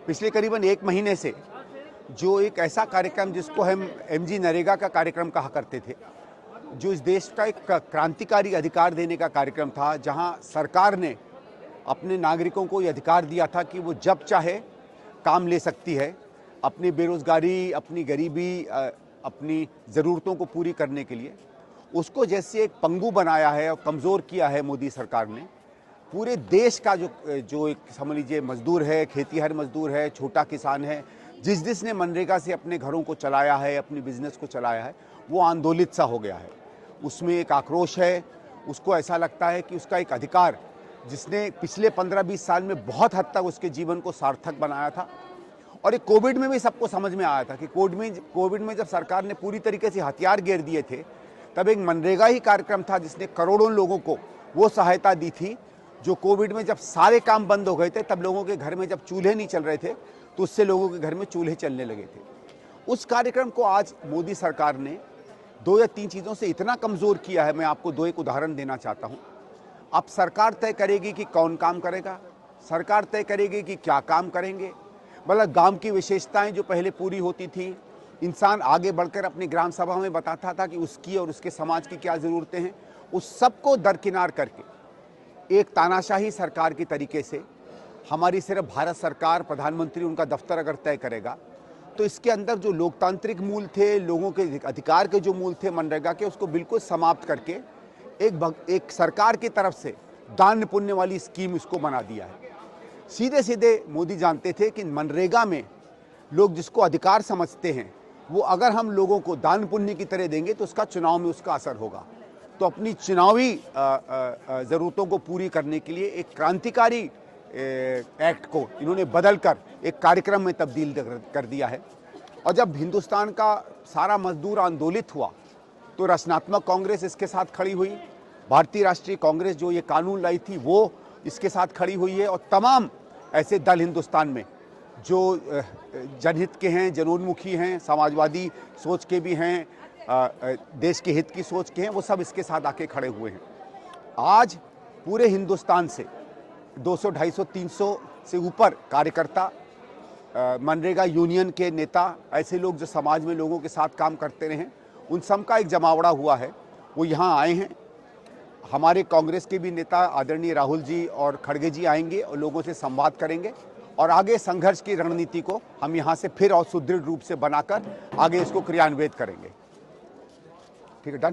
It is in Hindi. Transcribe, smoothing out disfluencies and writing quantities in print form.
पिछले करीबन 1 महीने से जो एक ऐसा कार्यक्रम जिसको हम एमजी नरेगा का कार्यक्रम कहा करते थे, जो इस देश का एक क्रांतिकारी अधिकार देने का कार्यक्रम था, जहां सरकार ने अपने नागरिकों को ये अधिकार दिया था कि वो जब चाहे काम ले सकती है, अपनी बेरोजगारी, अपनी गरीबी, अपनी ज़रूरतों को पूरी करने के लिए। उसको जैसे एक पंगु बनाया है और कमज़ोर किया है मोदी सरकार ने। पूरे देश का जो एक समझ लीजिए मजदूर है, खेतीहर मजदूर है, छोटा किसान है, जिसने मनरेगा से अपने घरों को चलाया है, अपनी बिजनेस को चलाया है, वो आंदोलित सा हो गया है। उसमें एक आक्रोश है। उसको ऐसा लगता है कि उसका एक अधिकार, जिसने पिछले 15-20 साल में बहुत हद तक उसके जीवन को सार्थक बनाया था, और ये कोविड में भी सबको समझ में आया था कि कोविड में जब सरकार ने पूरी तरीके से हथियार घेर दिए थे, तब एक मनरेगा ही कार्यक्रम था जिसने करोड़ों लोगों को वो सहायता दी थी जो कोविड में जब सारे काम बंद हो गए थे, तब लोगों के घर में जब चूल्हे नहीं चल रहे थे तो उससे लोगों के घर में चूल्हे चलने लगे थे। उस कार्यक्रम को आज मोदी सरकार ने 2 या 3 चीज़ों से इतना कमज़ोर किया है। मैं आपको 2 एक उदाहरण देना चाहता हूँ। अब सरकार तय करेगी कि कौन काम करेगा, सरकार तय करेगी कि क्या काम करेंगे। मतलब गांव की विशेषताएं जो पहले पूरी होती थी, इंसान आगे बढ़कर अपनी ग्राम सभा में बताता था कि उसकी और उसके समाज की क्या ज़रूरतें हैं, उस सबको दरकिनार करके एक तानाशाही सरकार की तरीके से हमारी सिर्फ भारत सरकार, प्रधानमंत्री, उनका दफ्तर अगर तय करेगा, तो इसके अंदर जो लोकतांत्रिक मूल थे, लोगों के अधिकार के जो मूल थे मनरेगा के, उसको बिल्कुल समाप्त करके एक सरकार की तरफ से दान पुण्य वाली स्कीम इसको बना दिया है। सीधे सीधे मोदी जानते थे कि मनरेगा में लोग जिसको अधिकार समझते हैं, वो अगर हम लोगों को दान पुण्य की तरह देंगे तो उसका चुनाव में उसका असर होगा। तो अपनी चुनावी ज़रूरतों को पूरी करने के लिए एक क्रांतिकारी एक्ट को इन्होंने बदलकर एक कार्यक्रम में तब्दील कर दिया है। और जब हिंदुस्तान का सारा मजदूर आंदोलित हुआ तो रचनात्मक कांग्रेस इसके साथ खड़ी हुई, भारतीय राष्ट्रीय कांग्रेस जो ये कानून लाई थी वो इसके साथ खड़ी हुई है, और तमाम ऐसे दल हिंदुस्तान में जो जनहित के हैं, जनोन्मुखी हैं, समाजवादी सोच के भी हैं, देश के हित की सोच के हैं, वो सब इसके साथ आके खड़े हुए हैं। आज पूरे हिंदुस्तान से 200, 250, 300 से ऊपर कार्यकर्ता, मनरेगा यूनियन के नेता, ऐसे लोग जो समाज में लोगों के साथ काम करते रहे हैं, उन सब का एक जमावड़ा हुआ है। वो यहाँ आए हैं। हमारे कांग्रेस के भी नेता आदरणीय राहुल जी और खड़गे जी आएंगे और लोगों से संवाद करेंगे, और आगे संघर्ष की रणनीति को हम यहाँ से फिर और सुदृढ़ रूप से बनाकर आगे इसको क्रियान्वित करेंगे। ठीक है, डन।